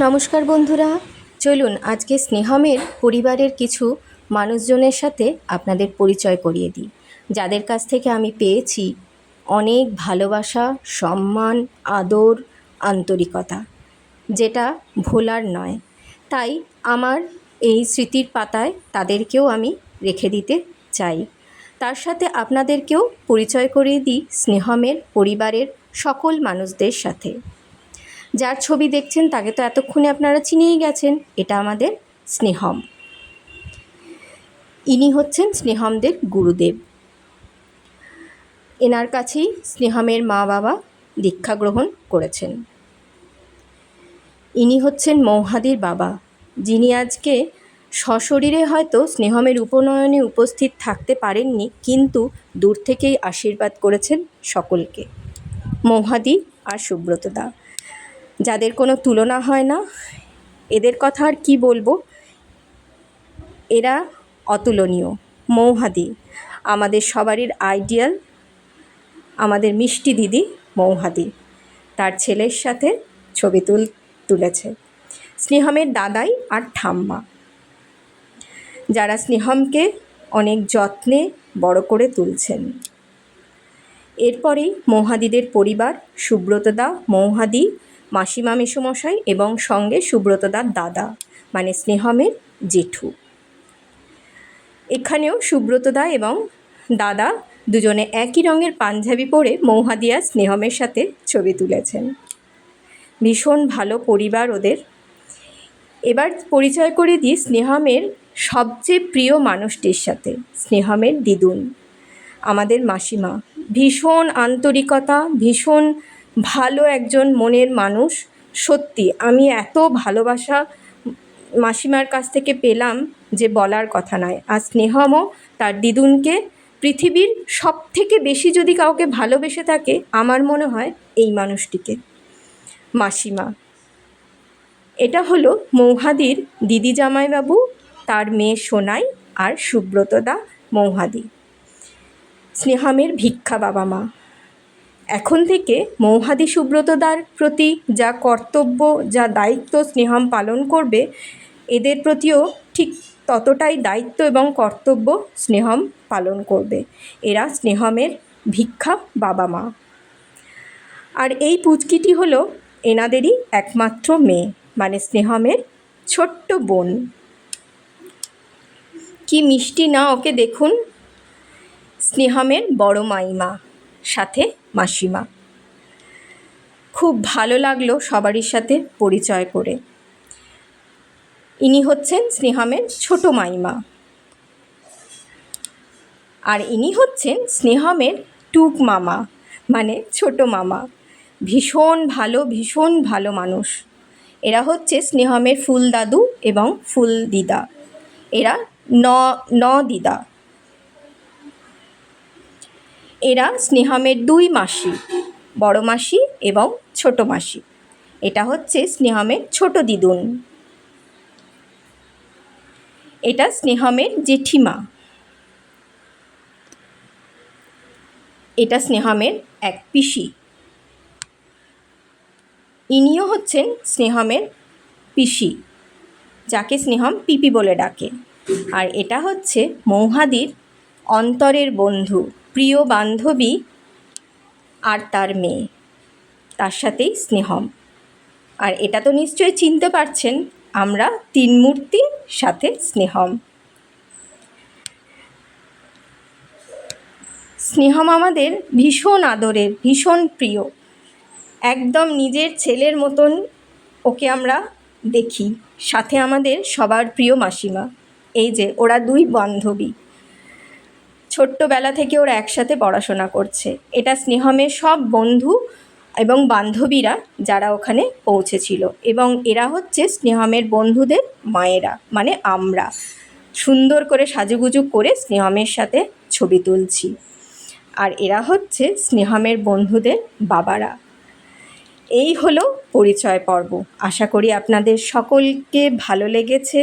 নমস্কার বন্ধুরা, চলুন আজকে স্নেহমের পরিবারের কিছু মানুষজনের সাথে আপনাদের পরিচয় করিয়ে দিই, যাদের কাছ থেকে আমি পেয়েছি অনেক ভালোবাসা, সম্মান, আদর, আন্তরিকতা, যেটা ভোলার নয়। তাই আমার এই স্মৃতির পাতায় তাদেরকেও আমি রেখে দিতে চাই। তার সাথে আপনাদেরকেও পরিচয় করিয়ে দিই স্নেহমের পরিবারের সকল মানুষদের সাথে। যার ছবি দেখছেন তাকে তো এতক্ষণে আপনারা চিনেই গেছেন, এটা আমাদের স্নেহম। ইনি হচ্ছেন স্নেহমদের গুরুদেব। এনার কাছেই স্নেহমের মা বাবা দীক্ষা গ্রহণ করেছেন। ইনি হচ্ছেন মৌহাদির বাবা, যিনি আজকে সশরীরে হয়তো স্নেহমের উপনয়নে উপস্থিত থাকতে পারেননি, কিন্তু দূর থেকেই আশীর্বাদ করেছেন সকলকে। মৌহাদি আর সুব্রতদা, যাদের কোনো তুলনা হয় না। এদের কথা আর কি বলবো, এরা অতুলনীয়। মৌহাদি আমাদের সবারই আইডিয়াল, আমাদের মিষ্টি দিদি মৌহাদি তার ছেলের সাথে ছবি তুলেছে স্নেহমের দাদাই আর ঠাম্মা, যারা স্নেহমকে অনেক যত্নে বড় করে তুলছেন। এরপরেই মৌহাদিদের পরিবার, সুব্রতদা, মৌহাদি, মাসিমা মেসোমশাই এবং সঙ্গে সুব্রতদার দাদা মানে স্নেহমের জেঠু। এখানেও সুব্রতদা এবং দাদা দুজনে একই রঙের পাঞ্জাবি পরে মৌহাদি আর স্নেহমের সাথে ছবি তুলেছেন। ভীষণ ভালো পরিবার ওদের। এবার পরিচয় করে দিই স্নেহমের সবচেয়ে প্রিয় মানুষটির সাথে, স্নেহমের দিদুন, আমাদের মাসিমা। ভীষণ আন্তরিকতা, ভীষণ ভালো একজন মনের মানুষ। সত্যি আমি এত ভালোবাসা মাসিমার কাছ থেকে পেলাম যে বলার কথা নয়। আর স্নেহমও তার দিদুনকে পৃথিবীর সবথেকে বেশি যদি কাউকে ভালোবেসে থাকে, আমার মনে হয় এই মানুষটিকে, মাসিমা। এটা হলো মৌহাদির দিদি জামাইবাবু, তার মেয়ে সোনাই আর সুব্রতদা, মৌহাদি। স্নেহমের ভিক্ষা বাবা মা। এখন থেকে মৌহাদি সুব্রতদার প্রতি যা কর্তব্য, যা দায়িত্ব স্নেহম পালন করবে, এদের প্রতিও ঠিক ততটাই দায়িত্ব এবং কর্তব্য স্নেহম পালন করবে। এরা স্নেহমের ভিক্ষা বাবা মা। আর এই পুচকিটি হলো এনাদেরই একমাত্র মেয়ে, মানে স্নেহমের ছোট্ট বোন। কি মিষ্টি না ওকে দেখুন। স্নেহমের বড় মাইমা, সাথে মাসিমা। খুব ভালো লাগলো সবারই সাথে পরিচয় করে। ইনি হচ্ছেন স্নেহমের ছোট মাইমা, আর ইনি হচ্ছেন স্নেহমের টুক মামা, মানে ছোট মামা। ভীষণ ভালো মানুষ। এরা হচ্ছে স্নেহমের ফুল দাদু এবং ফুল দিদা। এরা ন দিদা। এরা স্নেহমের দুই মাসি, বড় মাসি এবং ছোট মাসি। এটা হচ্ছে স্নেহমের ছোট দিদুন। এটা স্নেহমের জেঠিমা। এটা স্নেহমের এক পিসি। ইনিও হচ্ছেন স্নেহমের পিসি, যাকে স্নেহম পিপি বলে ডাকে। আর এটা হচ্ছে মৌহাদির অন্তরের বন্ধু, প্রিয় বান্ধবী আর তার মেয়ে, তার সাথেই স্নেহম। আর এটা তো নিশ্চয়ই চিনতে পারছেন, আমরা তিন মূর্তি সাথে স্নেহম। স্নেহম আমাদের ভীষণ আদরের, ভীষণ প্রিয়। একদম নিজের ছেলের মতন ওকে আমরা দেখি। সাথে আমাদের সবার প্রিয় মাসিমা। এই যে ওরা দুই বান্ধবী, ছোট্টবেলা থেকে ওরা একসাথে পড়াশোনা করছে। এটা স্নেহমের সব বন্ধু এবং বান্ধবীরা যারা ওখানে পৌঁছেছিল, এবং এরা হচ্ছে স্নেহমের বন্ধুদের মায়েরা, মানে আমরা সুন্দর করে সাজুগুজু করে স্নেহমের সাথে ছবি তুলছি। আর এরা হচ্ছে স্নেহমের বন্ধুদের বাবারা। এই হলো পরিচয় পর্ব। আশা করি আপনাদের সকলকে ভালো লেগেছে।